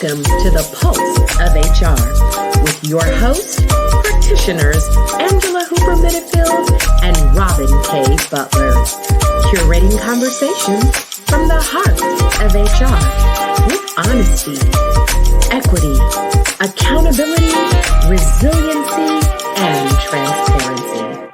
Welcome to the Pulse of HR with your host, practitioners Angela Hooper Minifield and Robin K. Butler, curating conversations from the heart of HR with honesty, equity, accountability, resiliency, and transparency.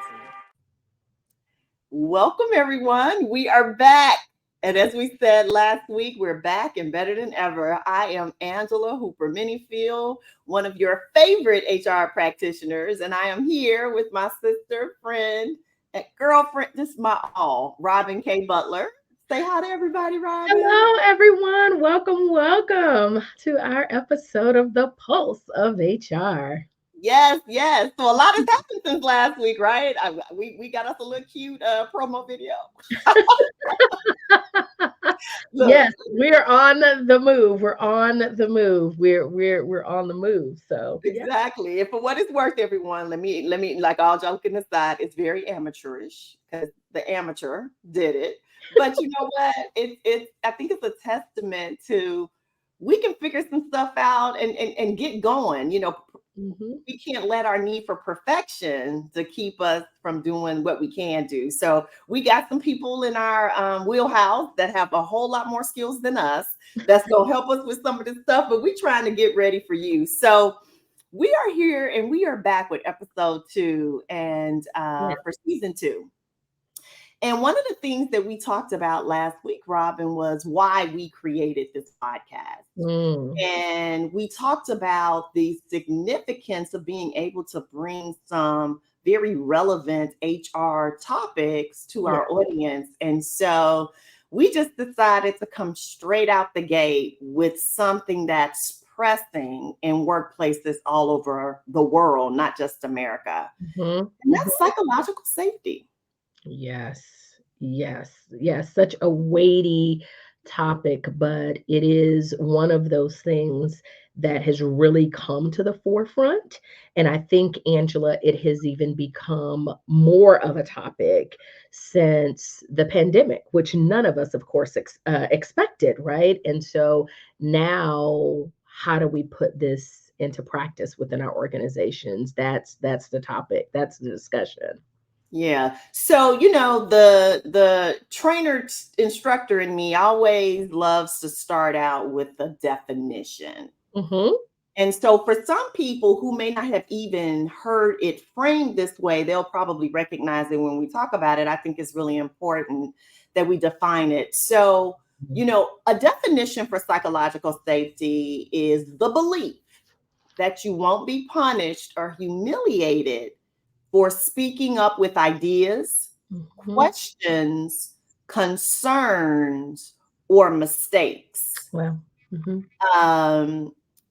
Welcome, everyone. We are back. And as we said last week, we're back and better than ever. I am Angela Hooper Minifield, one of your favorite HR practitioners. And I am here with my sister, friend, and girlfriend, just my all, Robin K. Butler. Say hi to everybody, Robin. Hello, everyone. Welcome to our episode of the Pulse of HR. Yes. So a lot has happened since last week, right? We got us a little cute promo video. Yes, we're on the move. We're on the move. We're on the move. So exactly. And for what it's worth, everyone, let me like, all joking aside, it's very amateurish because the amateur did it. But you know what? I think it's a testament to we can figure some stuff out and get going. You know, we can't let our need for perfection to keep us from doing what we can do. So we got some people in our wheelhouse that have a whole lot more skills than us. That's going to help us with some of this stuff, but we're trying to get ready for you. So we are here and we are back with episode 2 and for season 2. And one of the things that we talked about last week, Robin, was why we created this podcast. And we talked about the significance of being able to bring some very relevant HR topics to our audience. And so we just decided to come straight out the gate with something that's pressing in workplaces all over the world, not just America. And that's psychological safety. Yes. Such a weighty topic, but it is one of those things that has really come to the forefront. And I think, Angela, it has even become more of a topic since the pandemic, which none of us, of course, expected, right? And so now, how do we put this into practice within our organizations? That's the topic. That's the discussion. Yeah. So, you know, the trainer instructor in me always loves to start out with the definition. And so for some people who may not have even heard it framed this way, they'll probably recognize it when we talk about it. I think it's really important that we define it. So, you know, a definition for psychological safety is the belief that you won't be punished or humiliated for speaking up with ideas, questions, concerns, or mistakes. Wow.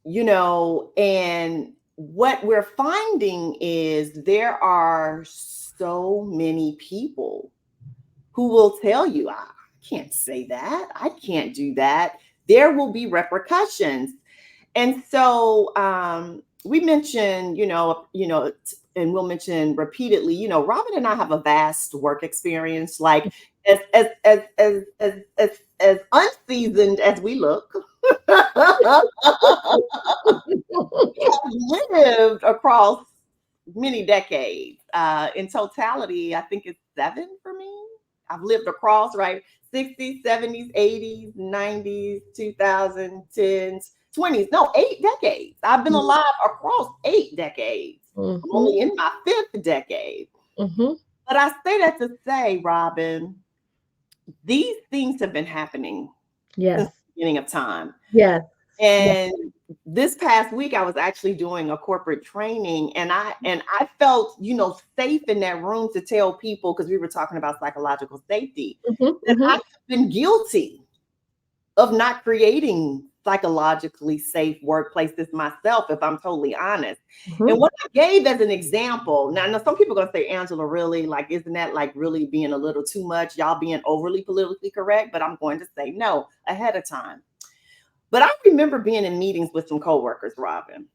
You know, and what we're finding is there are so many people who will tell you, I can't say that. I can't do that. There will be repercussions. And so we mentioned, you know, and we'll mention repeatedly, you know, Robin and I have a vast work experience, like as unseasoned as we look. We have lived across many decades. In totality, I think it's 7 for me. I've lived across, right? 60s, 70s, 80s, 90s, 2010s, 20s. No, 8 decades. I've been alive across 8 decades. I'm only in my 5th decade. But I say that to say, Robin, these things have been happening since the beginning of time. And this past week, I was actually doing a corporate training, and I felt, you know, safe in that room to tell people, because we were talking about psychological safety, that I've been guilty of not creating psychologically safe workplaces myself, if I'm totally honest. And what I gave as an example, now I know some people are going to say, Angela, really? Like, isn't that like really being a little too much? Y'all being overly politically correct? But I'm going to say no ahead of time. But I remember being in meetings with some coworkers, Robin,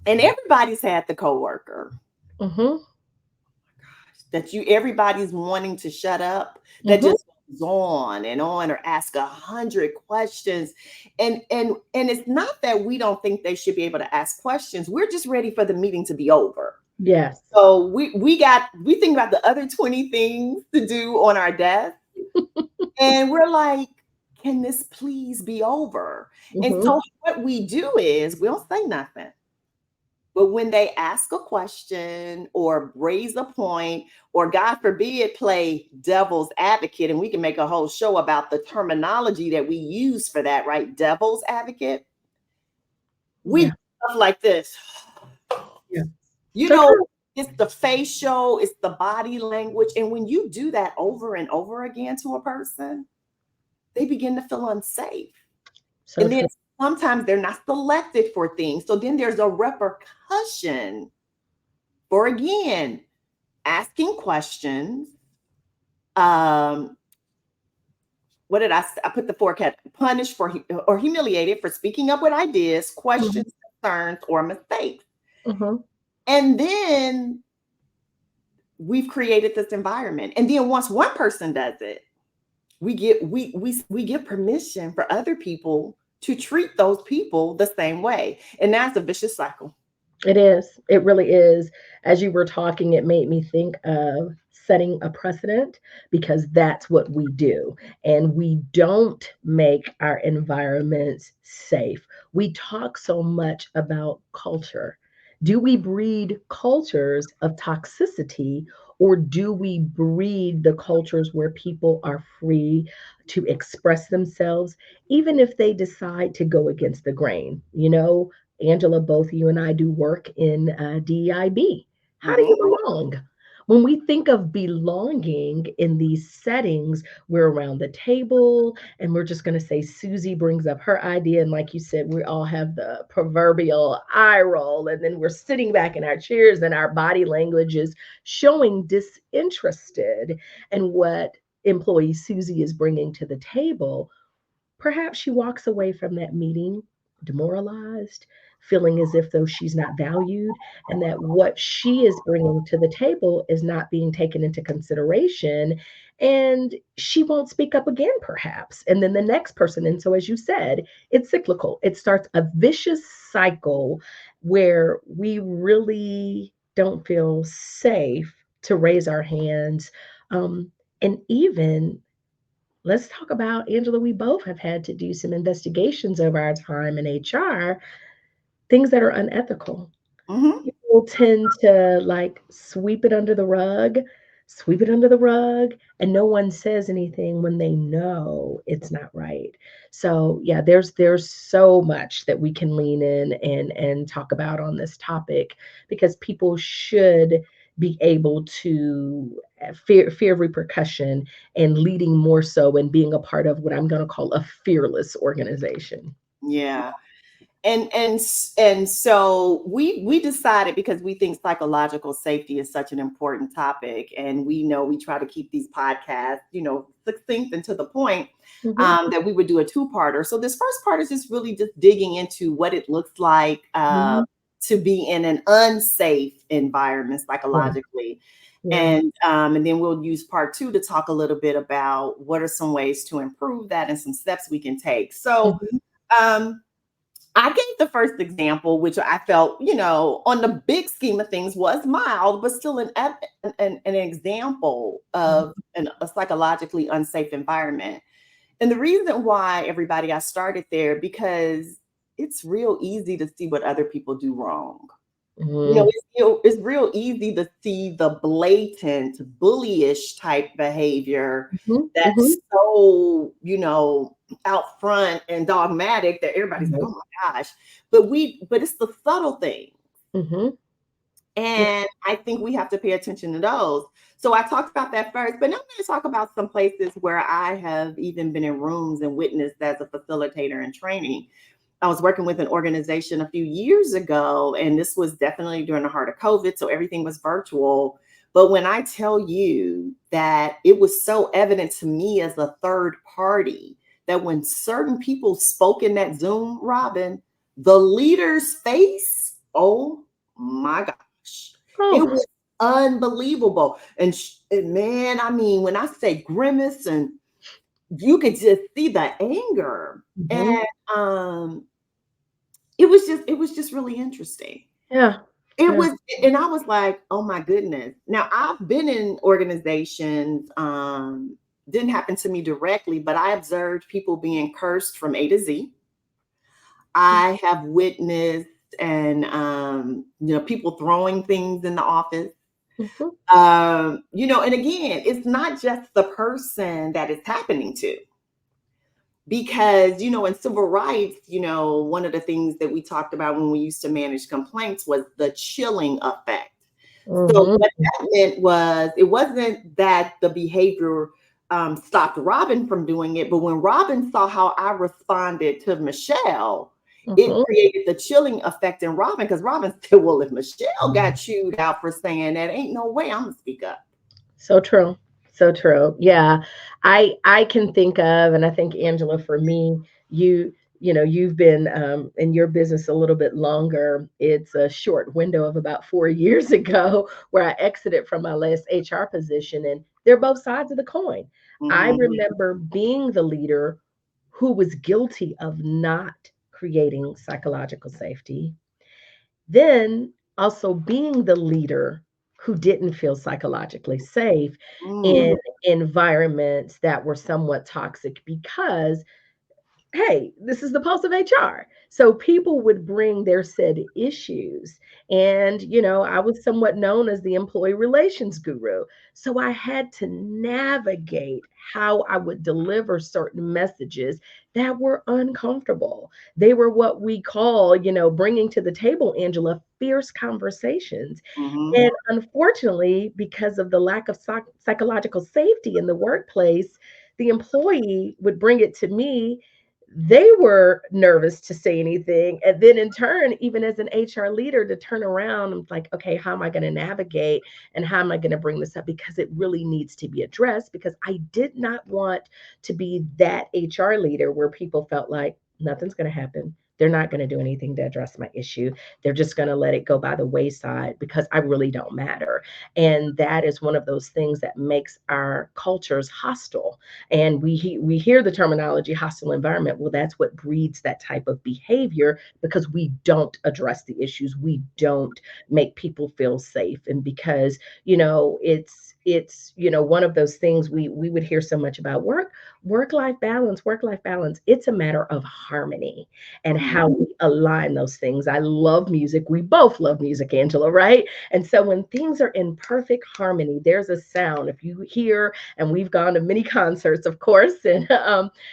and everybody's had the coworker that everybody's wanting to shut up, that just on or ask 100 questions. And it's not that we don't think they should be able to ask questions. We're just ready for the meeting to be over. Yes. So we think about the other 20 things to do on our desk, and we're like, can this please be over? And Hmm. so what we do is we don't say nothing. But when they ask a question or raise a point, or God forbid, play devil's advocate, and we can make a whole show about the terminology that we use for that, right? Devil's advocate. We do Yeah. stuff like this. Yeah. You So know, true. it's the facial, it's the body language. And when you do that over and over again to a person, they begin to feel unsafe. So And then true. sometimes they're not selected for things. So then there's a repercussion for, again, asking questions. Um, what did I put the forecast? Punished for or humiliated for speaking up with ideas, Hmm. questions, concerns, or mistakes. Hmm. And then we've created this environment. And then once one person does it, we give permission for other people to treat those people the same way. And that's a vicious cycle. It is. It really is. As you were talking, it made me think of setting a precedent because that's what we do. And we don't make our environments safe. We talk so much about culture. Do we breed cultures of toxicity, or do we breed the cultures where people are free to express themselves, even if they decide to go against the grain? Angela, both you and I do work in DEIB. How do Mhm. you belong? When we think of belonging in these settings, we're around the table and we're just going to say Susie brings up her idea. And like you said, we all have the proverbial eye roll. And then we're sitting back in our chairs and our body language is showing disinterested in what employee Susie is bringing to the table. Perhaps she walks away from that meeting demoralized, feeling as if though she's not valued and that what she is bringing to the table is not being taken into consideration. And she won't speak up again, perhaps. And then the next person. And so, as you said, it's cyclical. It starts a vicious cycle where we really don't feel safe to raise our hands. And even let's talk about, Angela, we both have had to do some investigations over our time in HR, things that are unethical. Mhm. People tend to like sweep it under the rug, and no one says anything when they know it's not right. So yeah, there's so much that we can lean in and talk about on this topic because people should be able to fear of repercussion and leading more so and being a part of what I'm going to call a fearless organization. Yeah. And so we decided, because we think psychological safety is such an important topic, and we know we try to keep these podcasts, succinct and to the point, Hmm. that we would do a two-parter. So this first part is just really just digging into what it looks like Hmm. to be in an unsafe environment Yeah, psychologically. yeah. And then we'll use part two to talk a little bit about what are some ways to improve that and some steps we can take. So Hmm. um, I gave the first example, which I felt, on the big scheme of things was mild, but still an example of a psychologically unsafe environment. And the reason why, everybody, I started there, because it's real easy to see what other people do wrong. Hmm. It's real easy to see the blatant bullyish type behavior Hmm. Hmm. that's so, out front and dogmatic that everybody's like, oh Right. my gosh. But it's the subtle thing. Hmm. Yeah. And I think we have to pay attention to those. So I talked about that first, but now I'm going to talk about some places where I have even been in rooms and witnessed as a facilitator and training. I was working with an organization a few years ago, and this was definitely during the heart of COVID, so everything was virtual. But when I tell you that it was so evident to me as a third party that when certain people spoke in that Zoom, Robin, the leader's face, oh my gosh, it Oh. was unbelievable. And man, I mean, when I say grimace and you could just see the anger. Mhm. And it was just really interesting. Yeah. It Yeah. was, and I was like, oh my goodness. Now I've been in organizations, didn't happen to me directly, but I observed people being cursed from A to Z. I have witnessed, and people throwing things in the office. Mhm. And again, it's not just the person that it's happening to, because in civil rights, one of the things that we talked about when we used to manage complaints was the chilling effect. So Mhm. what that meant was, it wasn't that the behavior stopped Robin from doing it, but when Robin saw how I responded to Michelle, it Mhm. created the chilling effect in Robin, because Robin said, well, if Michelle got chewed out for saying that, ain't no way I'm gonna speak up. So true. So true. Yeah. I can think of, and I think Angela, for me, you've been in your business a little bit longer. It's a short window of about 4 years ago where I exited from my last HR position, and they're both sides of the coin. I Hmm. remember being the leader who was guilty of not creating psychological safety, then also being the leader who didn't feel psychologically safe in Mm. environments that were somewhat toxic because, hey, this is the pulse of HR. So people would bring their said issues. And, I was somewhat known as the employee relations guru. So I had to navigate how I would deliver certain messages that were uncomfortable. They were what we call, bringing to the table, Angela, fierce conversations. Hmm. And unfortunately, because of the lack of psychological safety in the workplace, the employee would bring it to me. They were nervous to say anything. And then in turn, even as an HR leader, to turn around and like, okay, how am I going to navigate and how am I going to bring this up? Because it really needs to be addressed. Because I did not want to be that HR leader where people felt like nothing's going to happen. They're not going to do anything to address my issue. They're just going to let it go by the wayside because I really don't matter. And that is one of those things that makes our cultures hostile. And we hear the terminology hostile environment. Well, that's what breeds that type of behavior because we don't address the issues. We don't make people feel safe. And because, it's one of those things we would hear so much about work life balance. It's a matter of harmony and how we align those things. I love music. We both love music, Angela, right? And so when things are in perfect harmony, there's a sound. If you hear, and we've gone to many concerts, of course, and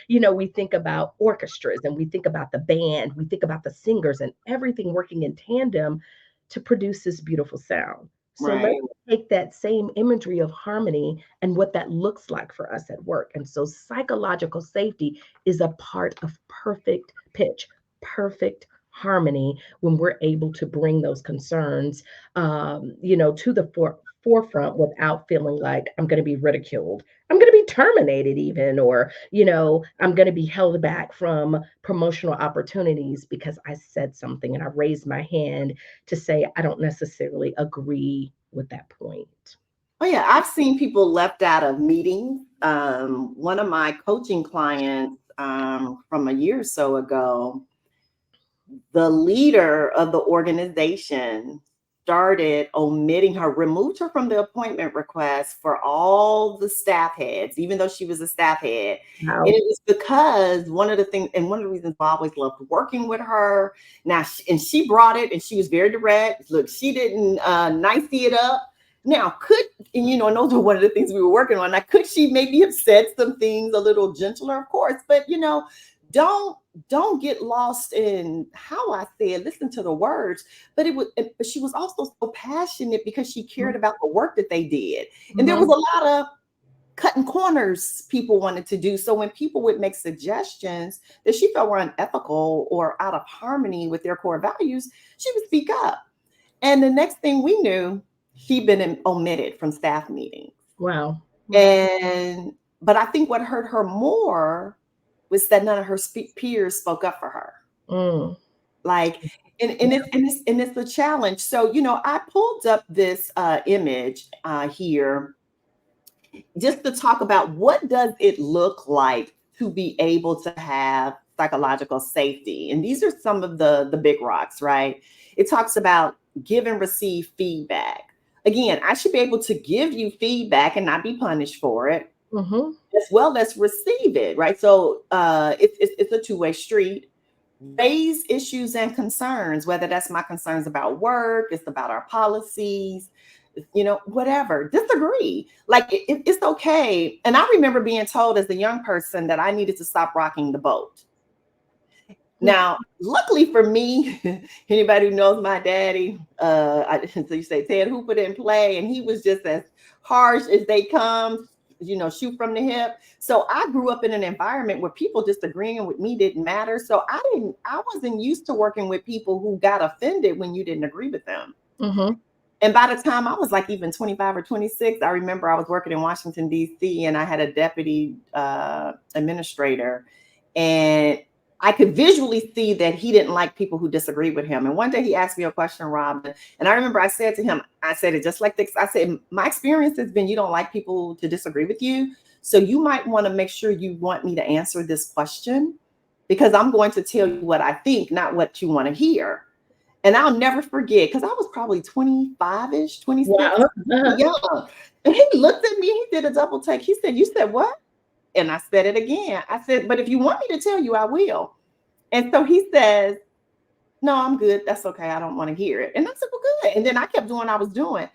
we think about orchestras and we think about the band, we think about the singers and everything working in tandem to produce this beautiful sound. So let's Right. take that same imagery of harmony and what that looks like for us at work. And so psychological safety is a part of perfect pitch, perfect harmony when we're able to bring those concerns to the forefront without feeling like I'm going to be ridiculed. I'm going to be terminated, even, or, I'm going to be held back from promotional opportunities because I said something and I raised my hand to say I don't necessarily agree with that point. Oh yeah, I've seen people left out of meetings. One of my coaching clients, from a year or so ago, the leader of the organization started omitting her, removed her from the appointment request for all the staff heads, even though she was a staff head. And Wow. it was because one of the things, and one of the reasons why I always loved working with her. Now, and she brought it, and she was very direct. Look, she didn't nicey it up. Now, and those were one of the things we were working on. Now, could she maybe have said some things a little gentler? Of course, but don't don't get lost in how I said, listen to the words. But she was also so passionate because she cared about the work that they did. And there was Mhm. a lot of cutting corners people wanted to do. So when people would make suggestions that she felt were unethical or out of harmony with their core values, she would speak up. And the next thing we knew, she'd been omitted from staff meetings. Wow. Wow. And but I think what hurt her more was that none of her peers spoke up for her. Mm. Like, and it's a challenge. So I pulled up this image here, just to talk about what does it look like to be able to have psychological safety. And these are some of the big rocks, right? It talks about give and receive feedback. Again, I should be able to give you feedback and not be punished for it, Mm-hmm. as well as receive it, right? So it's a two-way street. Raise issues and concerns, whether that's my concerns about work, it's about our policies, whatever. Disagree. Like it's okay. And I remember being told as a young person that I needed to stop rocking the boat. Now, luckily for me, anybody who knows my daddy, so you say Ted Hooper didn't play, and he was just as harsh as they come, shoot from the hip. So I grew up in an environment where people disagreeing with me didn't matter. So I wasn't used to working with people who got offended when you didn't agree with them. Mm-hmm. And by the time I was like even 25 or 26, I remember I was working in Washington, D.C., and I had a deputy administrator. And I could visually see that he didn't like people who disagreed with him. And one day he asked me a question, Robin. And I remember I said to him, I said it just like this. I said, my experience has been you don't like people to disagree with you. So you might want to make sure you want me to answer this question because I'm going to tell you what I think, not what you want to hear. And I'll never forget, because I was probably 25-ish, 26, Wow. Uh-huh. young. And he looked at me, he did a double take. He said, you said what? And I said it again. I said, but if you want me to tell you, I will. And so he says, no, I'm good. That's okay. I don't want to hear it. And I said, well, good. And then I kept doing what I was doing.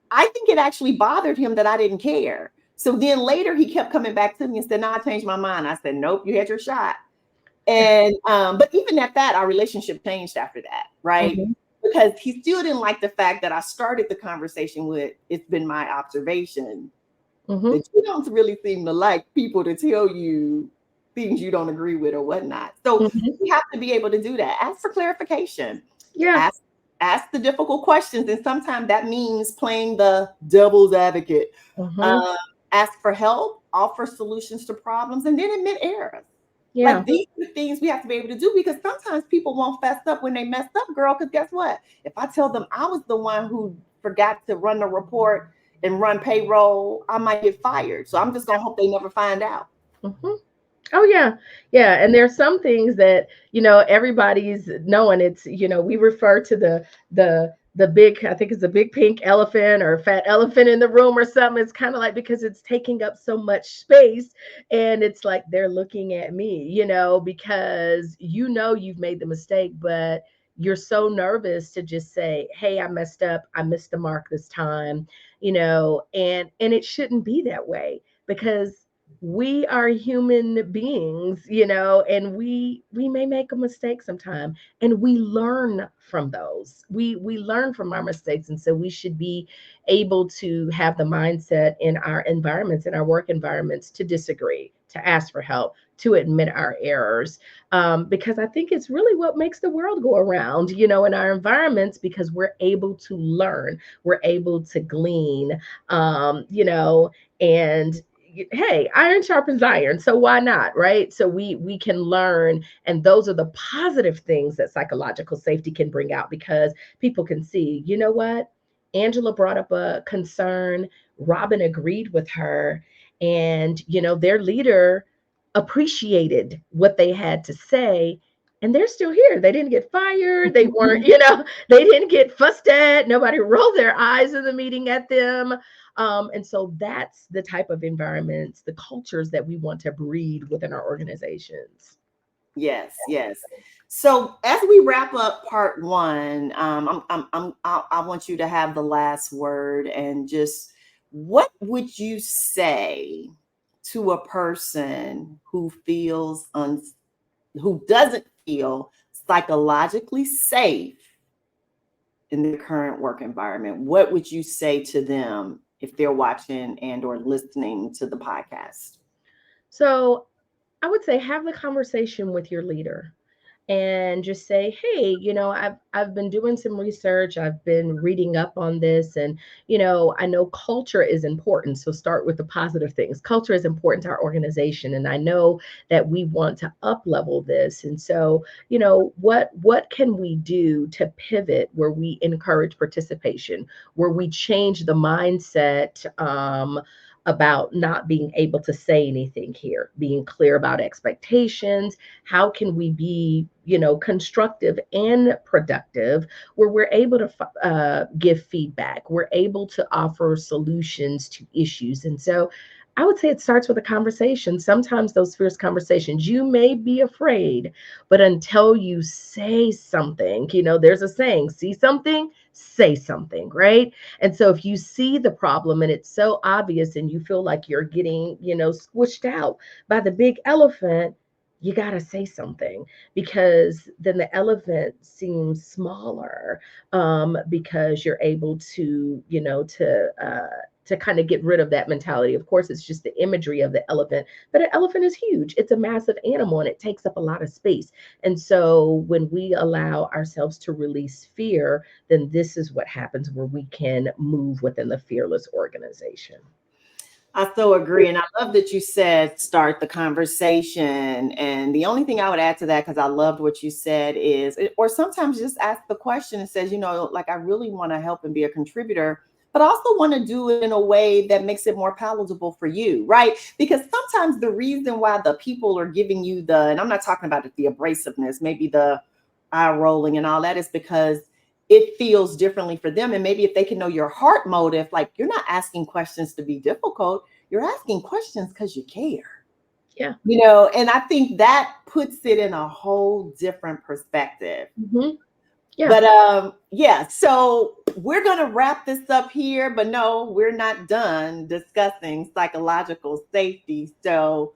I think it actually bothered him that I didn't care. So then later he kept coming back to me and said, no, I changed my mind. I said, nope, you had your shot. And but even at that, our relationship changed after that, right? Mm-hmm. Because he still didn't like the fact that I started the conversation with, it's been my observation Mm-hmm. that you don't really seem to like people to tell you things you don't agree with or whatnot. So Mm-hmm. we have to be able to do that. Ask for clarification. Yeah. Ask ask the difficult questions, and sometimes that means playing the devil's advocate. Mm-hmm. Um, Ask for help, offer solutions to problems, and then admit errors. Yeah. Like these are the things we have to be able to do because sometimes people won't fess up when they messed up, girl. Because guess what? If I tell them I was the one who forgot to run the report and run payroll, I might get fired. So I'm just gonna hope they never find out. Mm-hmm. Oh yeah. Yeah. And there's some things that, everybody's knowing it's, we refer to the big, I think it's a big pink elephant or fat elephant in the room or something. It's kind of like because it's taking up so much space and it's like they're looking at me, because you've made the mistake, but you're so nervous to just say, hey, I messed up. I missed the mark this time, and it shouldn't be that way because we are human beings, and we may make a mistake sometime, and we learn from those. We learn from our mistakes, and so we should be able to have the mindset in our environments, in our work environments, to disagree, to ask for help, to admit our errors, because I think it's really what makes the world go around, in our environments, because we're able to learn, we're able to glean, and hey, iron sharpens iron, so why not, right? So we can learn, and those are the positive things that psychological safety can bring out, because people can see, what, Angela brought up a concern, Robin agreed with her, and their leader appreciated what they had to say, and they're still here. They didn't get fired, they weren't, they didn't get fussed at, nobody rolled their eyes in the meeting at them. And so that's the type of environments, the cultures that we want to breed within our organizations. Yes, yes. So as we wrap up part one, I want you to have the last word and just what would you say to a person who who doesn't feel psychologically safe in their current work environment? What would you say to them if they're watching and or listening to the podcast? So I would say have the conversation with your leader and just say, hey, I've been doing some research, I've been reading up on this, and I know culture is important. So start with the positive things. Culture is important to our organization, and I know that we want to up level this. And so, what can we do to pivot where we encourage participation, where we change the mindset, about not being able to say anything here, being clear about expectations. How can we be, constructive and productive, where we're able to give feedback, we're able to offer solutions to issues. And so I would say it starts with a conversation. Sometimes those fierce conversations, you may be afraid, but until you say something, there's a saying, see something, say something, right? And so if you see the problem and it's so obvious and you feel like you're getting, squished out by the big elephant, you got to say something, because then the elephant seems smaller, because you're able to, to kind of get rid of that mentality. Of course, it's just the imagery of the elephant, but an elephant is huge. It's a massive animal and it takes up a lot of space. And so when we allow ourselves to release fear, then this is what happens, where we can move within the fearless organization. I so agree. And I love that you said start the conversation. And the only thing I would add to that, because I loved what you said, is, or sometimes just ask the question and says, like, I really want to help and be a contributor, but I also want to do it in a way that makes it more palatable for you, right? Because sometimes the reason why the people are giving you and I'm not talking about the abrasiveness, maybe the eye rolling and all that, is because it feels differently for them. And maybe if they can know your heart motive, like, you're not asking questions to be difficult, you're asking questions because you care. Yeah. And I think that puts it in a whole different perspective. Mm-hmm. Yeah. But yeah, so we're going to wrap this up here, but no, we're not done discussing psychological safety. So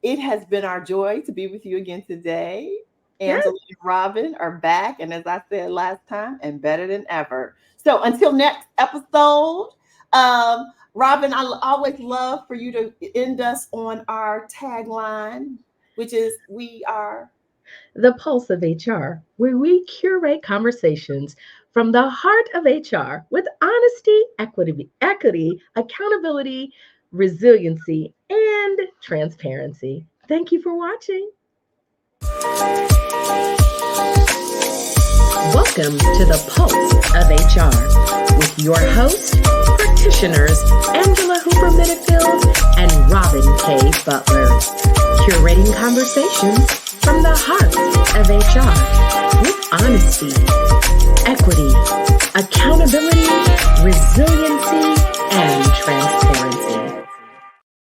it has been our joy to be with you again today. Yes. Angela and Robin are back, and as I said last time, and better than ever. So until next episode, Robin, I always love for you to end us on our tagline, which is, we are the Pulse of HR, where we curate conversations from the heart of HR with honesty, equity, accountability, resiliency, and transparency. Thank you for watching. Welcome to the Pulse of HR with your host, practitioners Angela Hooper Minifield and Robin K. Butler, curating conversations from the heart of HR with honesty, equity, accountability, resiliency,